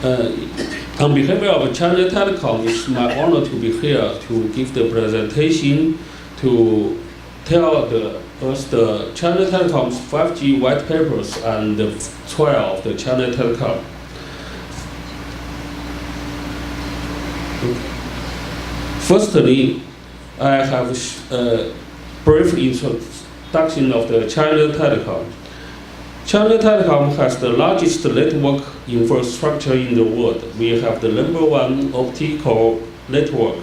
On behalf of China Telecom, it's my honor to be here to give the presentation to tell us the China Telecom's 5G white papers and the trial of the China Telecom. Firstly, I have a brief introduction of the China Telecom. China Telecom has the largest network infrastructure in the world. We have the #1 optical network.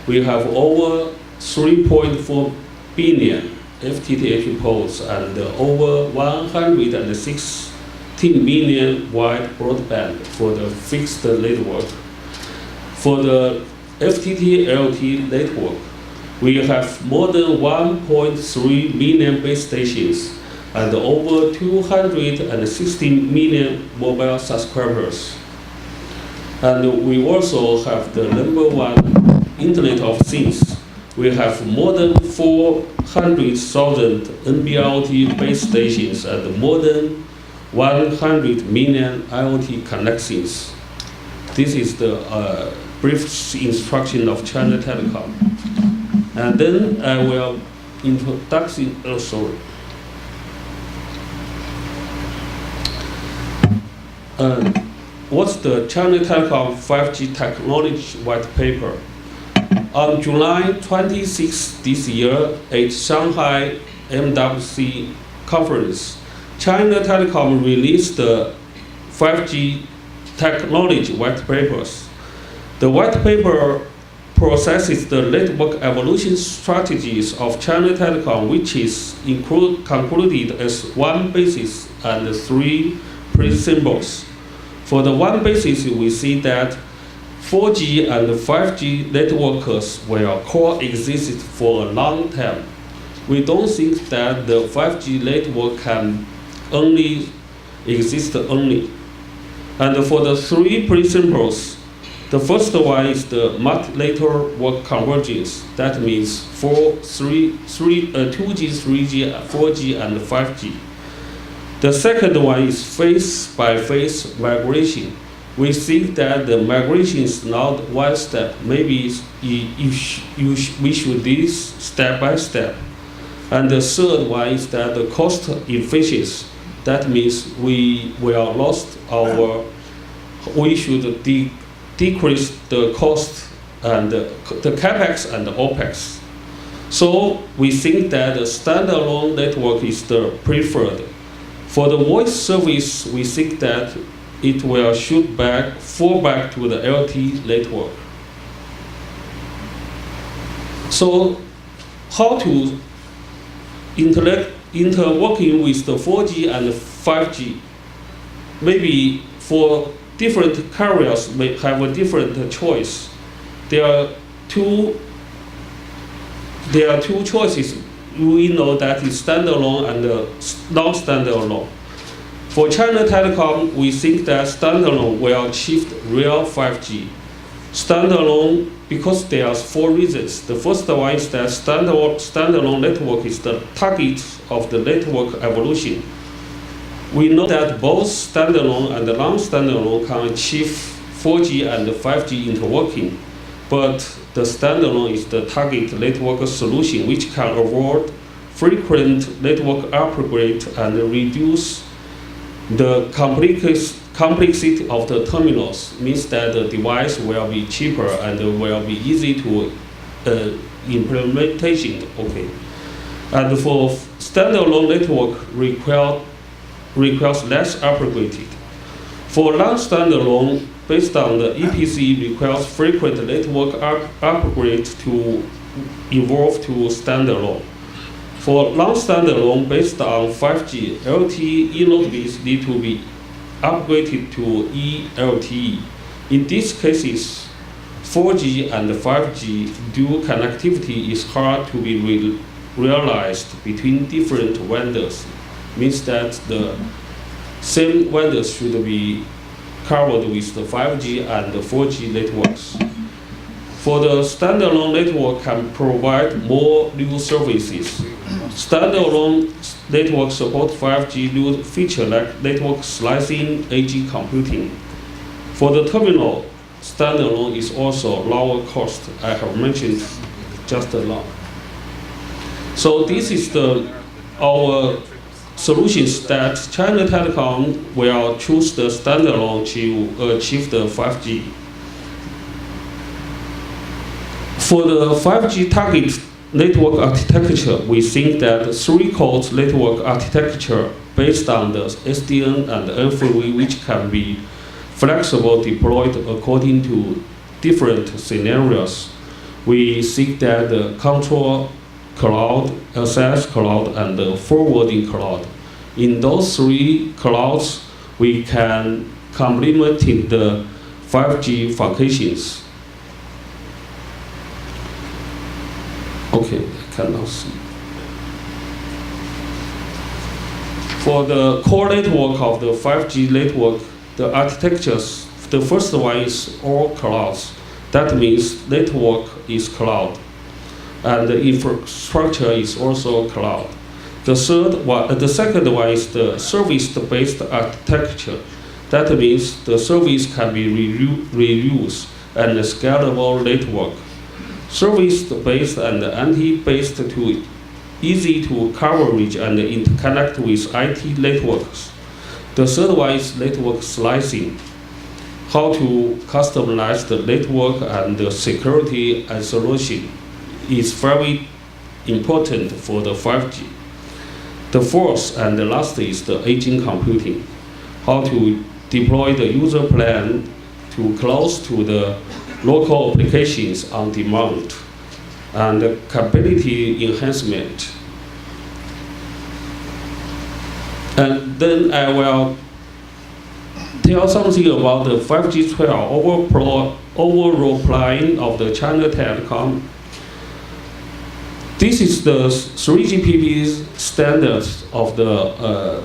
We have over 3.4 billion FTTH poles and over 116 million wide broadband for the fixed network. For the FTTLT network, we have more than 1.3 million base stations and over 260 million mobile subscribers. And we also have the #1 Internet of Things. We have more than 400,000 NB-IoT base stations and more than 100 million IoT connections. This is the brief instruction of China Telecom. And then I will introduction. What's the China Telecom 5G technology white paper? On July 26 this year at Shanghai MWC conference, China Telecom released the 5G technology white papers. The white paper processes the network evolution strategies of China Telecom, which is concluded as one basis and three principles. For the one basis, we see that 4G and 5G networks will coexist for a long time. We don't think that the 5G network can only exist only. And for the three principles, the first one is the multi-network convergence. That means 2G, 3G, 4G, and 5G. The second one is phase-by-phase migration. We think that the migration is not one step. Maybe we should do this step by step. And the third one is that the cost efficiency. That means we should decrease the cost and the capex and the opex. So we think that the standalone network is the preferred. For the voice service, we think that it will fall back to the LTE network. So how to interworking with the 4G and 5G? Maybe for different carriers may have a different choice. There are two choices. We know that is standalone and non-standalone. For China Telecom, we think that standalone will achieve real 5G. Standalone, because there are four reasons. The first one is that standalone network is the target of the network evolution. We know that both standalone and non-standalone can achieve 4G and 5G interworking, but the standalone is the target network solution which can avoid frequent network upgrade and reduce the complexity of the terminals. Means that the device will be cheaper and will be easy to implementation. Okay, and for standalone network requires less upgraded. For non-standalone, based on the EPC, requires frequent network upgrade to evolve to standalone. For non-standalone, based on 5G, LTE eNodeBs need to be upgraded to eLTE. In these cases, 4G and 5G dual connectivity is hard to be realized between different vendors. Means that the same vendors should be covered with the 5G and the 4G networks. For the standalone network can provide more new services. Standalone network support 5G new feature like network slicing, edge computing. For the terminal, standalone is also lower cost. I have mentioned just now. So this is our solutions that China Telecom will choose the standalone to achieve the 5G. For the 5G target network architecture, we think that three-core network architecture based on the SDN and NFV, which can be flexible deployed according to different scenarios. We think that the control cloud, access cloud, and the forwarding cloud. In those three clouds, we can complement the 5G functions. Okay, I cannot see. For the core network of the 5G network, the architectures, the first one is all clouds. That means network is cloud, and the infrastructure is also cloud. The second one is the service-based architecture. That means the service can be reused and a scalable network. Service-based and NT-based to easy to coverage and interconnect with IT networks. The third one is network slicing. How to customize the network and the security isolation is very important for the 5G. The fourth and the last is the agent computing. How to deploy the user plan to close to the local applications on demand and the capability enhancement. And then I will tell something about the 5G trial overall plan of the China Telecom. This is the 3GPP standards of the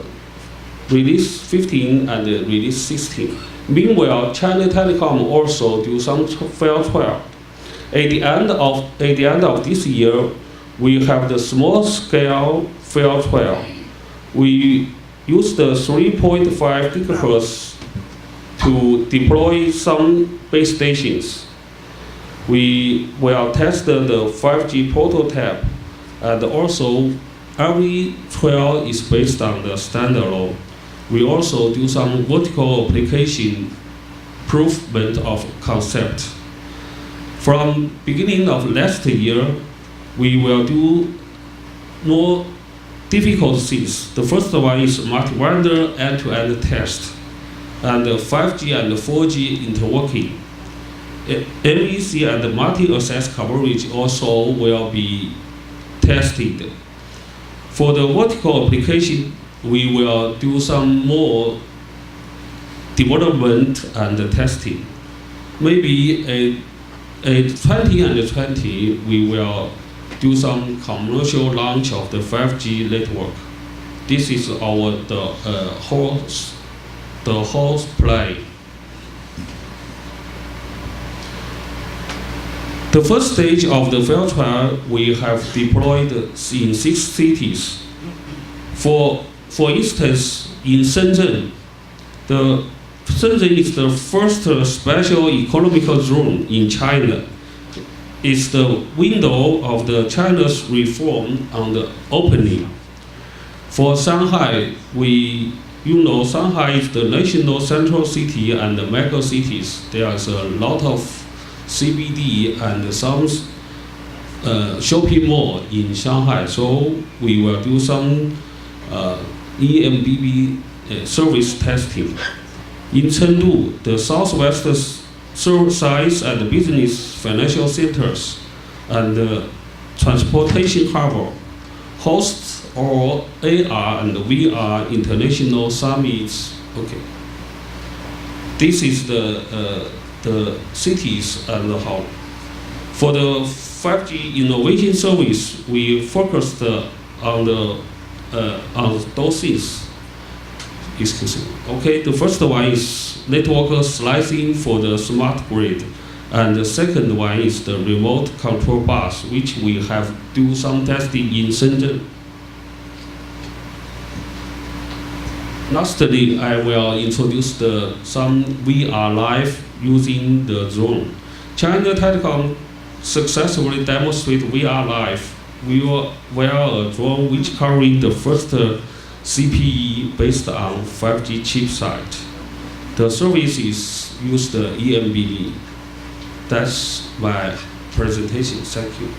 release 15 and release 16. Meanwhile, China Telecom also do some fair trial. At the end of this year, we have the small scale fair trial. We use the 3.5 gigahertz to deploy some base stations. We will test the 5G prototype, and also every trial is based on the standalone. We also do some vertical application improvement of concept. From beginning of last year, we will do more difficult things. The first one is multi-vendor end-to-end test, and 5G and 4G interworking. MVC and multi-access coverage also will be tested. For the vertical application, we will do some more development and testing. Maybe at 2020, we will do some commercial launch of the 5G network. This is the whole plan. The first stage of the field trial we have deployed in 6 cities. For instance, in Shenzhen, Shenzhen is the first special economical zone in China. It's the window of the China's reform on the opening. For Shanghai, Shanghai is the national central city and the mega cities. There is a lot of CBD and some shopping mall in Shanghai. So we will do some EMBB service testing. In Chengdu, the southwest science and business financial centers and transportation harbor hosts all AR and VR international summits. Okay. This is the cities and how. For the 5G innovation service, we focused on those things. Excuse me. Okay, the first one is network slicing for the smart grid, and the second one is the remote control bus, which we have do some testing in Shenzhen. Lastly, I will introduce some VR Live using the drone. China Telecom successfully demonstrated VR Live via a drone which covering the first CPE based on 5G chipset. The services use the EMBD. That's my presentation. Thank you.